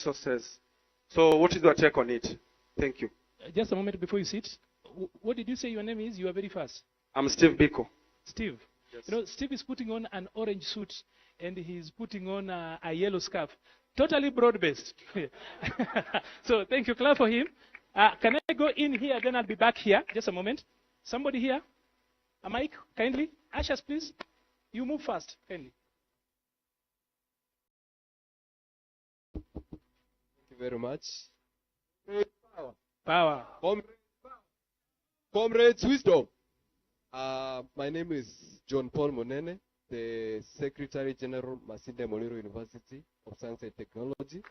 resources. So what is your take on it? Thank you. Just a moment before you sit. What did you say your name is? You are very fast. I'm Steve Biko. Steve. Yes. You know, Steve is putting on an orange suit and he's putting on a yellow scarf. Totally broad-based. So thank you. Clap for him. Can I go in here? Then I'll be back here. Just a moment. Somebody here? A mic, kindly. Ashas, please. You move fast, kindly. Thank you very much. Power. Comrades, wisdom. My name is John Paul Monene, the Secretary General, Masinde Muliro University of Science and Technology.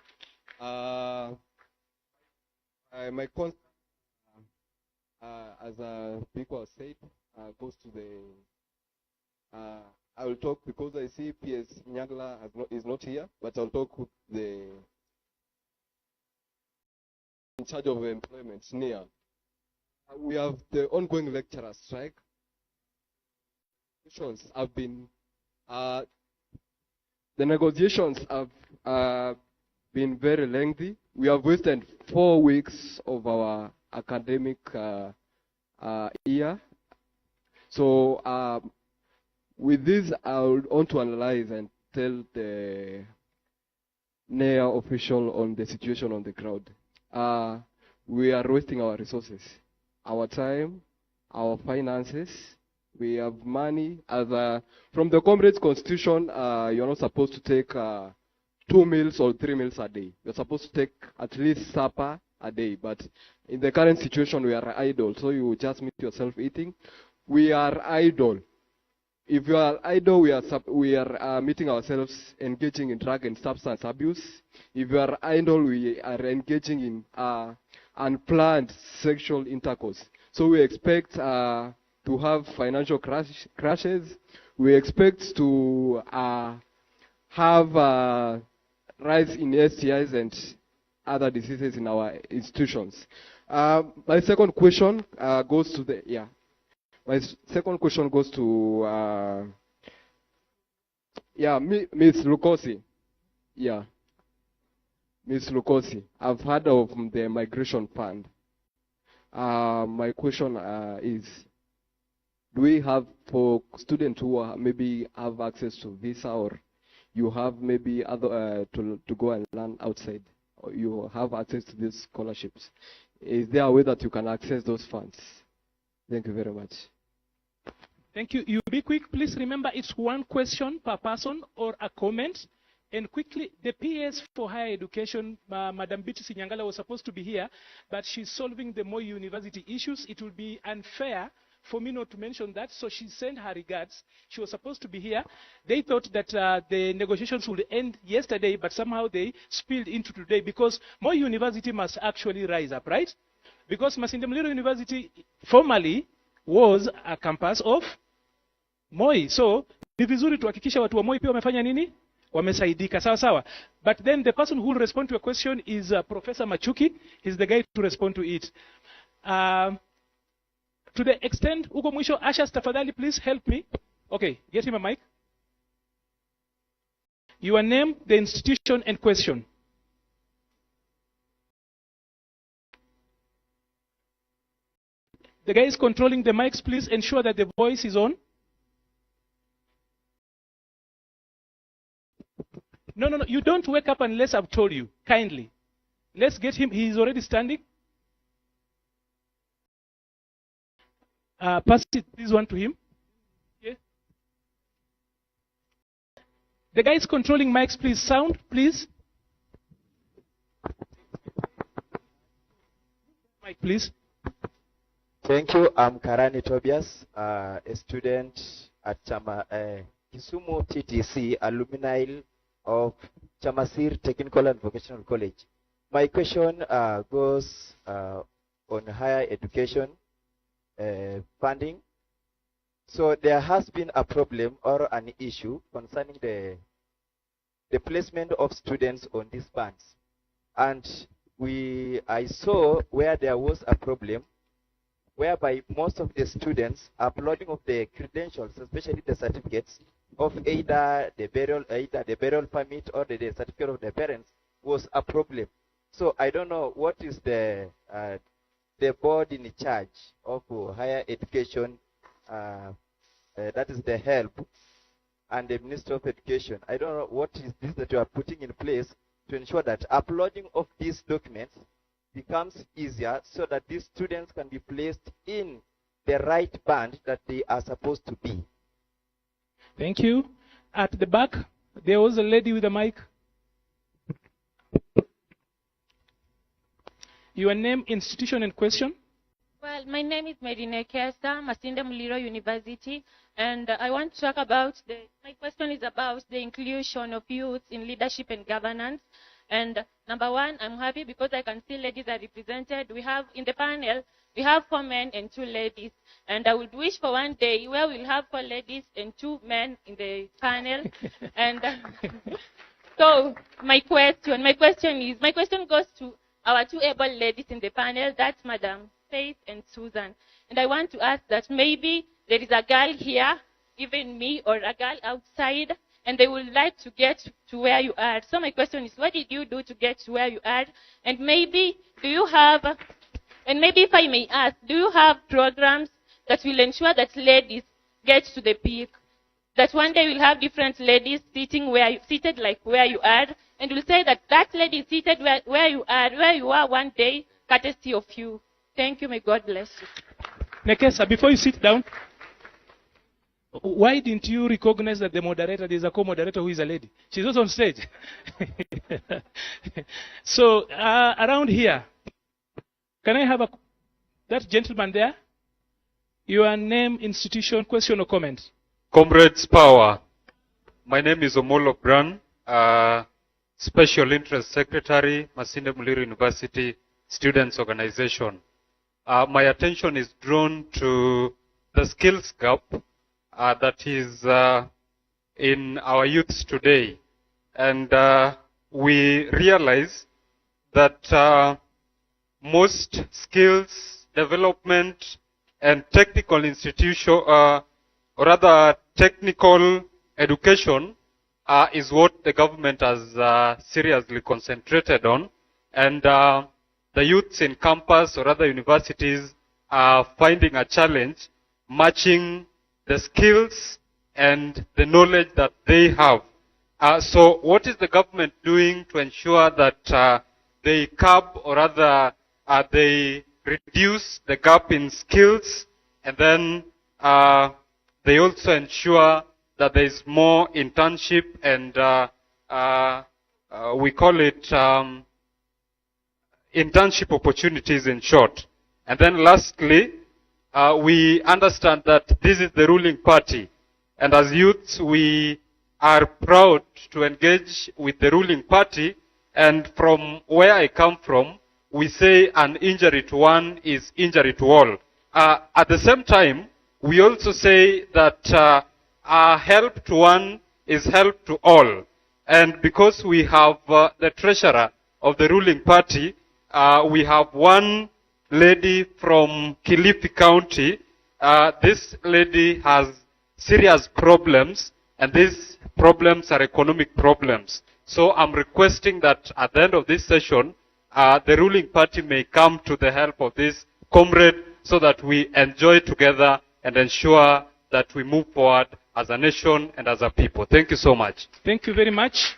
My concern, as Biko said, goes to the. I will talk because I see PS Nyagla is not here, but I'll talk with the in charge of employment, NEA. We have the ongoing lecturer strike. Have been the negotiations have been very lengthy. We have wasted 4 weeks of our academic year. So with this, I would want to analyze and tell the NEA official on the situation on the ground. We are wasting our resources, our time, our finances. We have money. From the Comrades Constitution, you're not supposed to take 2 meals or 3 meals a day. You're supposed to take at least supper a day. But in the current situation, we are idle. So you just meet yourself eating. We are idle. If you are idle, we are meeting ourselves engaging in drug and substance abuse. If you are idle, we are engaging in unplanned sexual intercourse. So we expect to have financial crashes. We expect to have rise in STIs and other diseases in our institutions. My second question goes to the My second question goes to Ms. Lukosi. Yeah, Ms. Lukosi. I've heard of the migration fund. My question is, do we have for students who maybe have access to visa, or you have maybe other to go and learn outside, or you have access to these scholarships? Is there a way that you can access those funds? Thank you very much. Thank you. You be quick. Please remember it's one question per person or a comment. And quickly, the PS for higher education, Madam Beatrice Nyangala was supposed to be here, but she's solving the Moi University issues. It would be unfair for me not to mention that, so she sent her regards. She was supposed to be here. They thought that the negotiations would end yesterday, but somehow they spilled into today because Moi University must actually rise up, right? Because Masinde Muliro University formally was a campus of Moi. So, ni vizuri tuhakikisha watu wa Moi pia wamefanya nini? Wamesaidika, sawa sawa. But then the person who will respond to a question is Professor Machuki. He's the guy to respond to it. To the extent, uko mwisho, Ashas tafadhali, please help me. Okay, get him a mic. Your name, the institution, and question. The guys controlling the mics, please ensure that the voice is on. No, you don't wake up unless I've told you, kindly. Let's get him, he's already standing. Pass it, this one to him. Yeah. The guys controlling mics, please, sound, please. Mic, please. Thank you. I'm Karani Tobias, a student at Kisumu TTC, alumni of Chamasir Technical and Vocational College. My question goes on higher education funding. So there has been a problem or an issue concerning the placement of students on these bands. And I saw where there was a problem whereby most of the students uploading of the credentials, especially the certificates of either the burial permit or the certificate of the parents, was a problem. So I don't know what is the board in charge of higher education, that is the HELB, and the Minister of Education. I don't know what is this that you are putting in place to ensure that uploading of these documents becomes easier so that these students can be placed in the right band that they are supposed to be. Thank you. At the back, there was a lady with a mic. Your name, institution, and question? Well, my name is Medine Kesta, Masinde Muliro University, and I want to talk about my question is about the inclusion of youth in leadership and governance. And number one, I'm happy because I can see ladies are represented. We have in the panel, we have 4 men and 2 ladies. And I would wish for one day where we'll have 4 ladies and 2 men in the panel. And so my question goes to our 2 able ladies in the panel, that's Madam Faith and Susan. And I want to ask that maybe there is a girl here, even me, or a girl outside, and they would like to get to where you are. So my question is, what did you do to get to where you are? And maybe, if I may ask, do you have programs that will ensure that ladies get to the peak? That one day we'll have different ladies seated like where you are, and we'll say that that lady is seated where you are one day, courtesy of you. Thank you, may God bless you. Nekesa, before you sit down, why didn't you recognize that the moderator, there's a co-moderator who is a lady? She's also on stage. So, around here, can I have that gentleman there? Your name, institution, question or comment? Comrades Power. My name is Omolo Bran, Special Interest Secretary, Masinde Muliro University Students Organization. My attention is drawn to the skills gap that is in our youths today. And we realize that most skills development and technical institution, or rather technical education, is what the government has seriously concentrated on. And the youths in campus or other universities are finding a challenge matching the skills and the knowledge that they have. So what is the government doing to ensure that they curb or rather they reduce the gap in skills, and then they also ensure that there is more internship and we call it internship opportunities in short. And then lastly, we understand that this is the ruling party. And as youths, we are proud to engage with the ruling party. And from where I come from, we say an injury to one is injury to all. At the same time, we also say that help to one is help to all. And because we have the treasurer of the ruling party, we have one lady from Kilifi County. This lady has serious problems, and these problems are economic problems. So I'm requesting that at the end of this session, the ruling party may come to the help of this comrade so that we enjoy together and ensure that we move forward as a nation and as a people. Thank you so much. Thank you very much.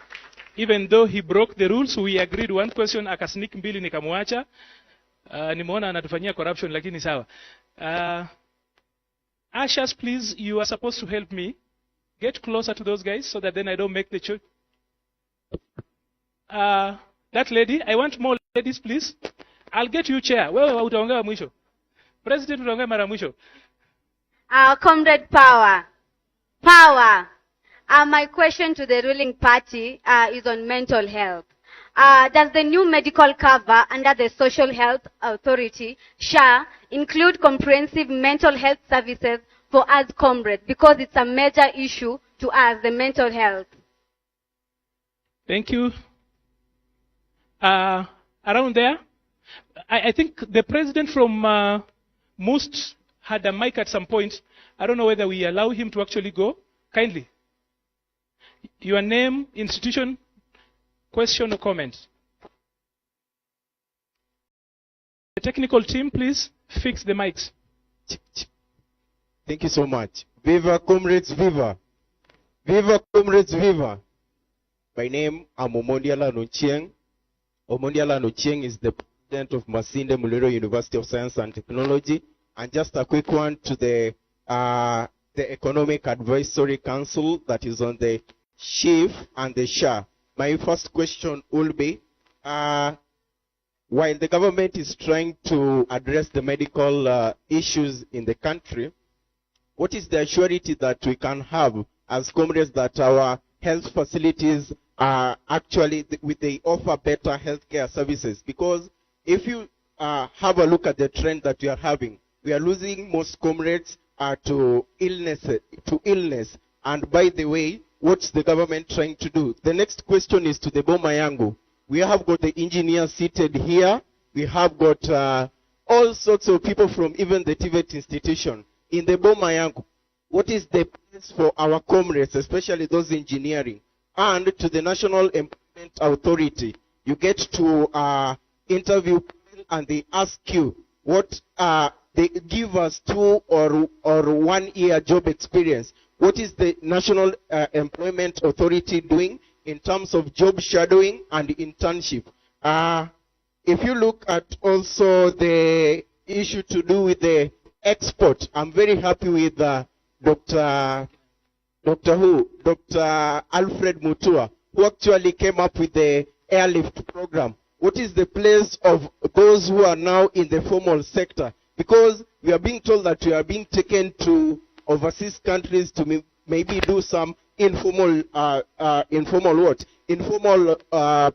Even though he broke the rules, we agreed one question, akasneak mbili nikamwacha. Nimeona anatufanyia corruption lakini sawa. Ashas, please, you are supposed to help me. Get closer to those guys so that then I don't make the choice. That lady, I want more ladies, please. I'll get you chair. Wewe utaongea mwisho. President utaongea mara mwisho. Comrade Power. My question to the ruling party is on mental health. Does the new medical cover under the Social Health Authority, SHA, include comprehensive mental health services for us comrades? Because it's a major issue to us, the mental health. Thank you. Around there, I think the president from Most had a mic at some point. I don't know whether we allow him to actually go. Kindly. Your name, institution, question or comment? technical team, please fix the mics. Thank you so much. Viva, comrades, viva. Viva, comrades, viva. My name, I'm Omondiala Nuchieng. Omondiala Nuchieng is the president of Masinde Muliro University of Science and Technology. And just a quick one to the Economic Advisory Council that is on the chief and the SHA. My first question will be, while the government is trying to address the medical issues in the country, what is the surety that we can have as comrades that our health facilities are actually, they offer better healthcare services? Because if you have a look at the trend that we are having, we are losing most comrades to illness. And by the way, what's the government trying to do? The next question is to the Boma Yangu. We have got the engineers seated here. We have got all sorts of people from even the TVET institution. In the Boma Yangu, what is the place for our comrades, especially those engineering? And to the National Employment Authority, you get to interview people and they ask you what they give us 2 or 1 year job experience. What is the National Employment Authority doing in terms of job shadowing and internship? If you look at also the issue to do with the export, I'm very happy with Dr. Alfred Mutua, who actually came up with the airlift program. What is the place of those who are now in the formal sector? Because we are being told that we are being taken to overseas countries to maybe do some informal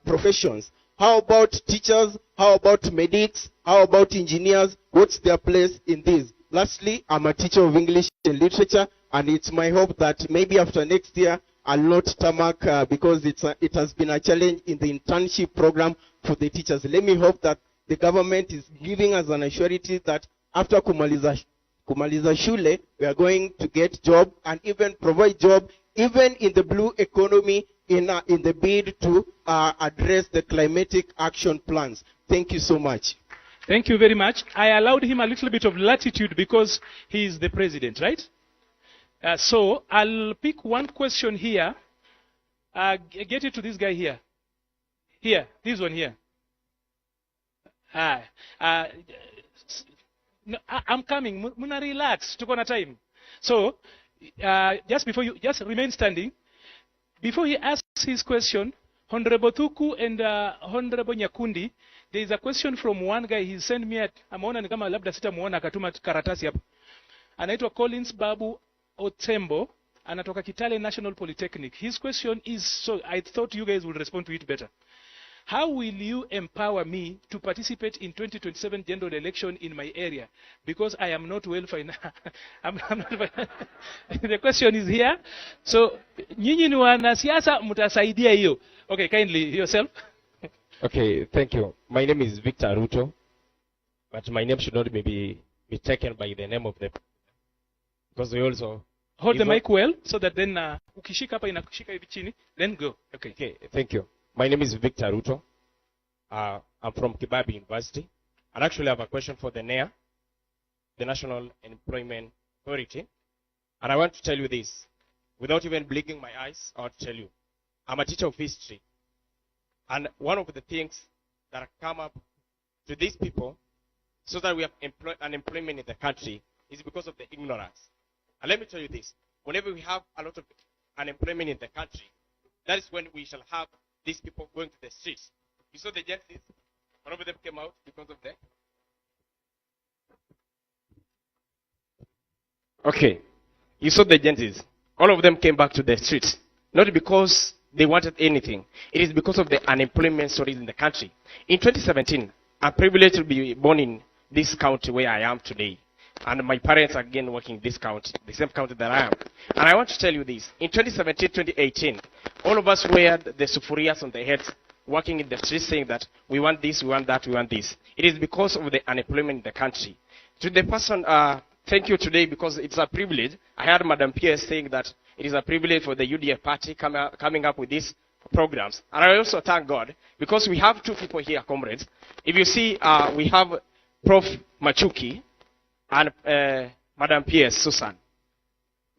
professions. How about teachers? How about medics? How about engineers? What's their place in this? Lastly, I'm a teacher of English and literature, and it's my hope that maybe after next year, I'll not tarmac because it has been a challenge in the internship program for the teachers. Let me hope that the government is giving us an assurity that after kumaliza shule, we are going to get job and even provide job even in the blue economy in the bid to address the climatic action plans. Thank you so much. Thank you very much. I allowed him a little bit of latitude because he is the president, right? So I'll pick one question here. Get it to this guy here. Here, this one here. No, I'm coming. Muna relax. Tuko na time. So, just remain standing. Before he asks his question, Honorable Thuku and Honorable Nyakundi, there is a question from one guy. He sent me ameona ni kama labda sitamuona akatuma karatasi hapa. Anaitwa Collins Babu Otembo, anatoka Kitale National Polytechnic. His question is, so I thought you guys would respond to it better. How will you empower me to participate in 2027 general election in my area? Because I am not well financed. The question is here. So, nyinyi ni wanasiasa mtasaidia hiyo. Okay, kindly yourself. Okay, thank you. My name is Victor Ruto, but my name should not be taken by the name of the, because we also hold the mic well so that then ukishika hapa inakushika hivi chini, then go. Okay. Okay, thank you. My name is Victor Ruto. I'm from Kibabi University. And actually I have a question for the NEA, the National Employment Authority. And I want to tell you this. Without even blinking my eyes, I want to tell you. I'm a teacher of history. And one of the things that come up to these people so that we have unemployment in the country is because of the ignorance. And let me tell you this. Whenever we have a lot of unemployment in the country, that is when we shall have these people going to the streets. You saw the gentlemen, one of them came out because of that. Okay. You saw the gentlemen. All of them came back to the streets. Not because they wanted anything. It is because of the unemployment stories in the country. In 2017, I'm privileged to be born in this county where I am today. And my parents are again working in this county, the same county that I am. And I want to tell you this. In 2017, 2018, all of us wear the sufurias on their heads, working in the streets saying that we want this, we want that, we want this. It is because of the unemployment in the country. To the person, thank you today because it's a privilege. I heard Madam Pierce saying that it is a privilege for the UDF party coming up with these programs. And I also thank God because we have two people here, comrades. If you see, we have Prof. Machuki and Madam P.S. Susan.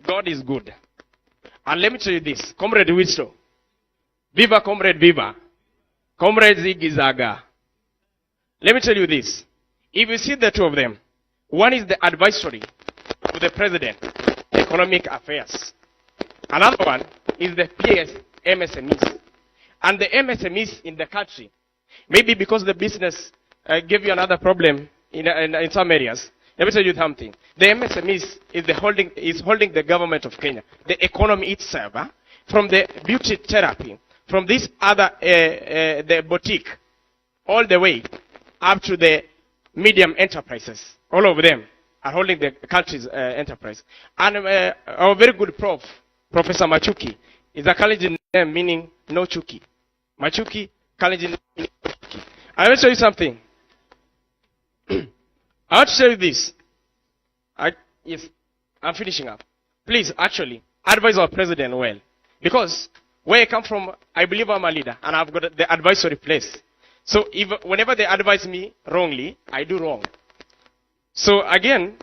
God is good. And let me tell you this, Comrade Wisto, viva Comrade Viva, Comrade Ziggy Zaga. Let me tell you this, if you see the two of them, one is the advisory to the president, economic affairs. Another one is the PS MSMEs. And the MSMEs in the country, maybe because the business gave you another problem in some areas. Let me tell you something. The MSMEs is holding the government of Kenya, the economy itself, from the beauty therapy, from this other, the boutique, all the way up to the medium enterprises. All of them are holding the country's enterprise. And our very good prof, Professor Machuki, is a Kalenjin name meaning no chuki. Machuki, Kalenjin name meaning no chuki. I will tell you something. I want to tell you this. Yes, I'm finishing up. Please, actually, advise our president well. Because where I come from, I believe I'm a leader, and I've got the advisory place. So whenever they advise me wrongly, I do wrong. So again,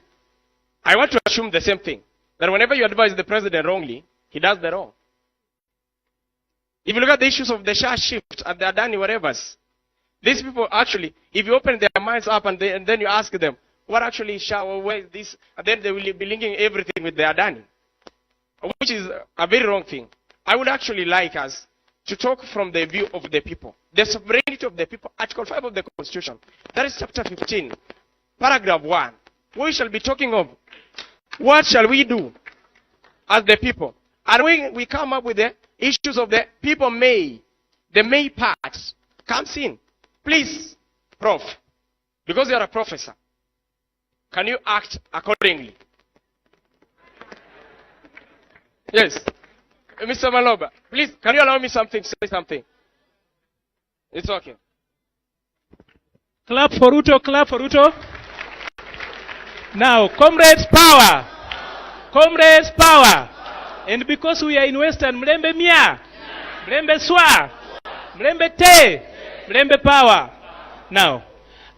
I want to assume the same thing. That whenever you advise the president wrongly, he does the wrong. If you look at the issues of the share shift and the Adani whatevers, these people actually, if you open their minds up and then you ask them, what actually share, or where is this? And then they will be linking everything with the Adani. Which is a very wrong thing. I would actually like us to talk from the view of the people. The sovereignty of the people, Article 5 of the Constitution. That is chapter 15, paragraph 1. We shall be talking of what shall we do as the people. And when we come up with the issues of the people may, the may part comes in. Please, Prof, because you are a professor, can you act accordingly? Yes. Mr. Maloba, please, can you allow me something to say something? It's okay. Clap for Ruto, clap for Ruto. Now, comrades, power. Comrades, power. And because we are in Western, Mrembe Mia, Mrembe Swa, Mrembe Te, Mrembe Power. Now,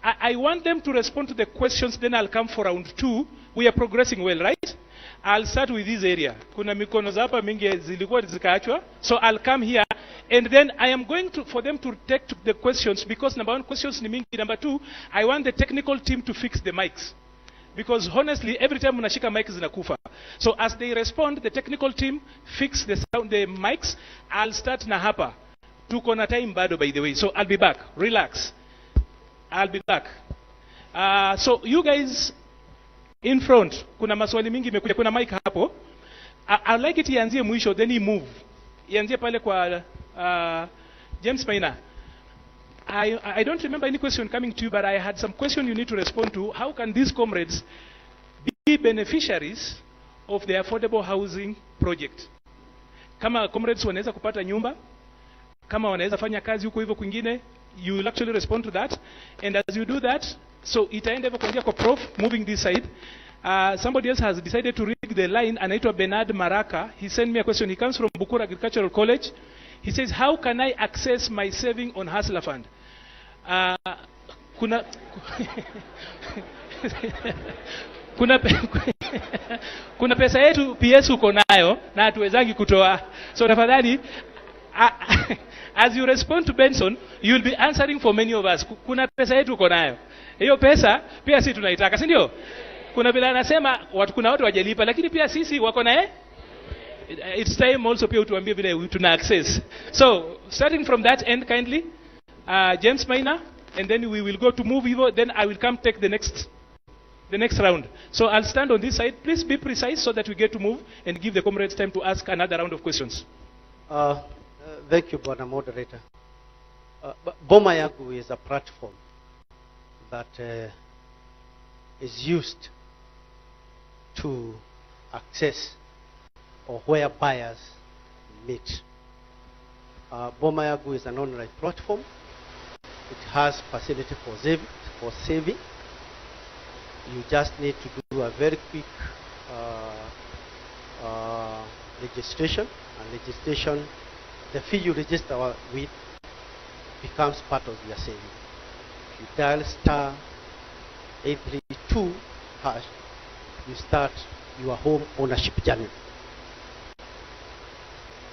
I want them to respond to the questions, then I'll come for round 2. We are progressing well, right? I'll start with this area. Kuna mikono za hapa mingi zilikuwa zikaachwa. So I'll come here, and then I am going to, for them to take the questions, because number 1, questions ni mingi. Number 2, I want the technical team to fix the mics. Because honestly, every time unashika mics zinakufa. So as they respond, the technical team fix the sound, the mics. I'll start na hapa. Tuko na time bado, by the way. So I'll be back. Relax. I'll be back. So you guys in front, kuna maswali mingi imekuja, kuna mic hapo. I'd like it ianzie mwisho, then he move. Ianzie pale kwa James Maina. I don't remember any question coming to you, but I had some question you need to respond to. How can these comrades be beneficiaries of the affordable housing project? Kama comrades wanaweza kupata nyumba, kama wanaweza fanya kazi huko hivyo kwingine, you will actually respond to that. And as you do that, so itaenda hivyo kuanzia kwa prof, moving this side. Somebody else has decided to read the line, anaitwa Bernard Maraka. He sent me a question. He comes from Bukura Agricultural College. He says, how can I access my saving on Hustler Fund? Kuna pesa yetu PS uko nayo na hatuwezangi kutoa. So tafadhali, as you respond to Benson, you will be answering for many of us. Kuna pesa yetu uko nayo. Hiyo pesa pia sisi tunaitaka, si ndio? Kuna vile anasema kuna watu wajalipa, lakini pia sisi wako naye. It's time also pia utuambie vile tuna access. So starting from that end kindly, James Maina, and then we will go to move Evo, then I will come take the next round. So I'll stand on this side. Please be precise so that we get to move and give the comrades time to ask another round of questions. Thank you, Bwana Moderator. Boma Yangu is a platform that is used to access or where buyers meet. Boma Yangu is an online platform. It has facility for saving. You just need to do a very quick registration, and registration, the fee you register with becomes part of your saving. You dial 832 hash, you start your home ownership journey.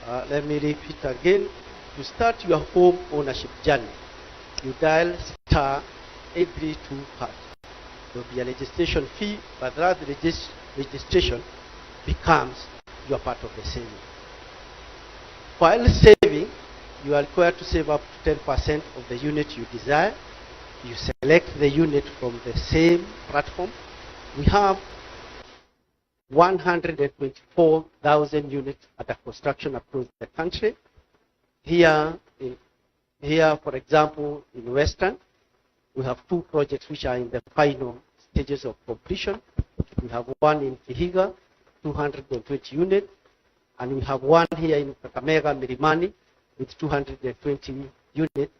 Let me repeat again. To start your home ownership journey, you dial star 832 hash. There will be a registration fee, but that registration becomes your part of the saving. While saving, you are required to save up to 10% of the unit you desire. You select the unit from the same platform. We have 124,000 units under construction across the country. Here, for example, in Western, we have 2 projects which are in the final stages of completion. We have one in Vihiga, 220 units, and we have one here in Kakamega, Milimani, with 220 units.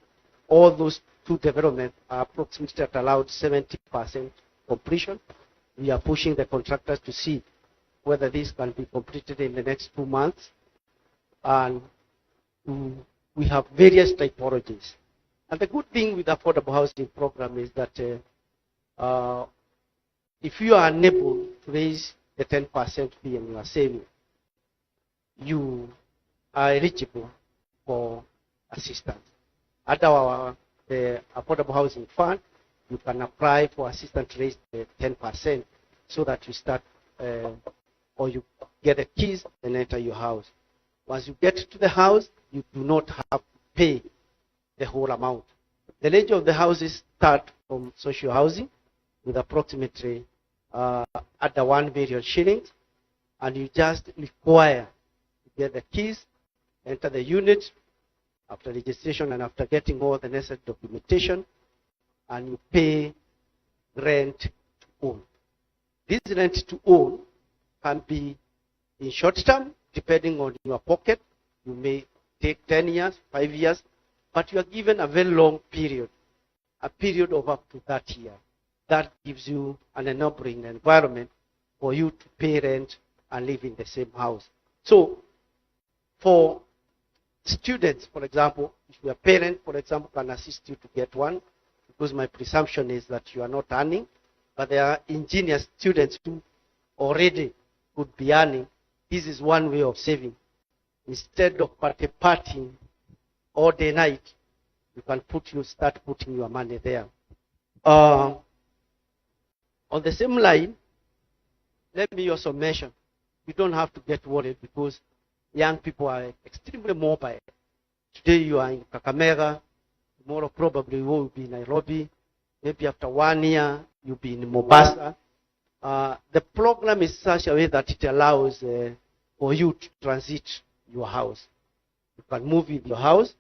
All those 2 developments are approximately at allowed 70% completion. We are pushing the contractors to see whether this can be completed in the next 2 months. And we have various typologies. And the good thing with the affordable housing program is that if you are unable to raise the 10% fee and you are saving, you are eligible for assistance. Under the affordable housing fund, you can apply for assistance to raise the 10% so that you start or you get the keys and enter your house. Once you get to the house, you do not have to pay the whole amount. The range of the houses start from social housing with approximately under 1 million shillings, and you just require to get the keys, enter the unit after registration and after getting all the necessary documentation, and you pay rent to own. This rent to own can be in short term, depending on your pocket. You may take 10 years, 5 years, but you are given a very long period, a period of up to 30 years. That gives you an enabling environment for you to pay rent and live in the same house. So, for students, for example, if your parent, for example, can assist you to get one, because my presumption is that you are not earning, but there are ingenious students who already could be earning. This is one way of saving. Instead of partying all day night, you can start putting your money there. On the same line, let me also mention, you don't have to get worried because young people are extremely mobile. Today you are in Kakamega, tomorrow probably you will be in Nairobi, maybe after 1 year you'll be in Mombasa. The program is such a way that it allows for you to transit your house. You can move with your house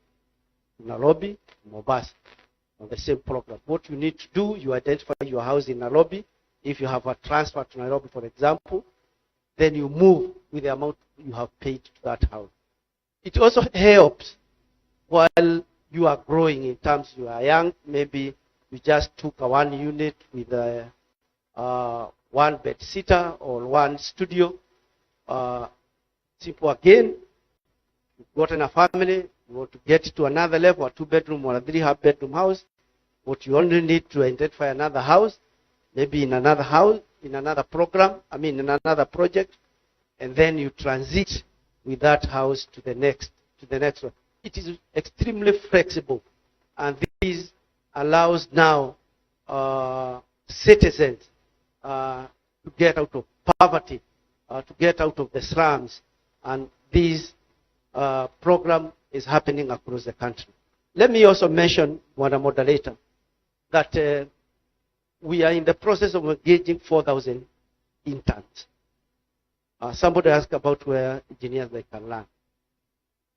in Nairobi, Mombasa, on the same program. What you need to do, you identify your house in Nairobi. If you have a transfer to Nairobi, for example, then you move with the amount you have paid to that house. It also helps while you are growing in terms you are young. Maybe you just took a 1 unit with a 1 bed sitter or 1 studio. Simple again, you've gotten a family, you want to get to another level, a 2-bedroom or a 3-bedroom house. What you only need to identify another house, maybe in another house, in another program, in another project, and then you transit with that house to the next one. It is extremely flexible, and this allows now citizens to get out of poverty, to get out of the slums, and this program is happening across the country. Let me also mention, Madam Moderator, that we are in the process of engaging 4,000 interns. Somebody asked about where engineers they can learn.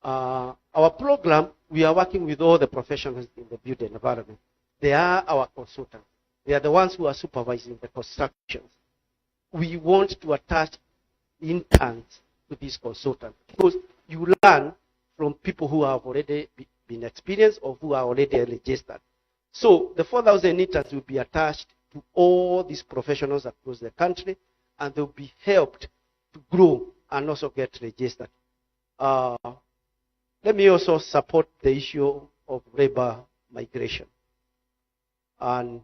Our program, we are working with all the professionals in the building environment. They are our consultants. They are the ones who are supervising the constructions. We want to attach interns to these consultants because you learn from people who have already been experienced or who are already registered. So the 4,000 interns will be attached to all these professionals across the country, and they'll be helped to grow and also get registered. Let me also support the issue of labor migration. And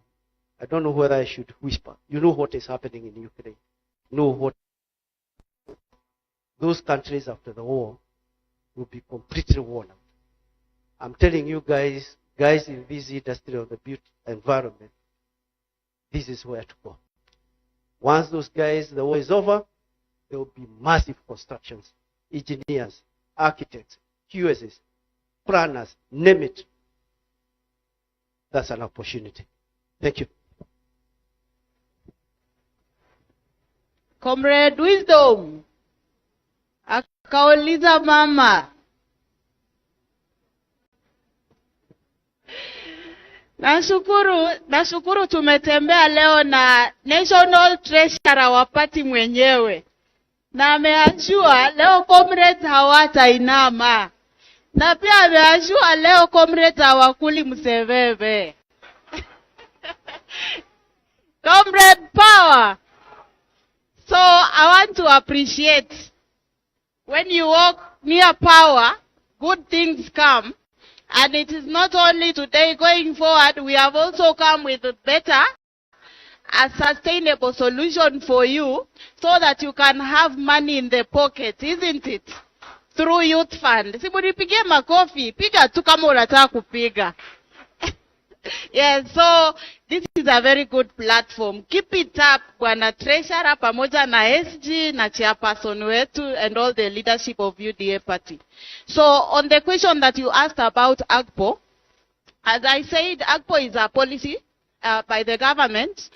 I don't know whether I should whisper. You know what is happening in Ukraine. You know what those countries after the war will be completely worn out. I'm telling you guys in this industry of the built environment, this is where to go. Once those guys, the war is over, there will be massive constructions, engineers, architects, QSs, planners, name it. That's an opportunity. Thank you. Comrade Wisdom akauliza mama, nashukuru tumetembea leo na National Treasurer wa party mwenyewe, na ameajua leo comrades hawatainama, na pia ameajua leo comrades hawakuli mseveve. Comrade power. So I want to appreciate when you walk near power, good things come. And it is not only today, going forward, we have also come with a better, a sustainable solution for you so that you can have money in the pocket, isn't it? Through youth fund. Simunipigie makofi, piga tu kama unataka kupiga. Yes, so this is a very good platform. Keep it up, Bwana Treasurer, pamoja na SG, na chairperson wetu, and all the leadership of UDA party. So on the question that you asked about AGPO, as I said, AGPO is a policy by the government.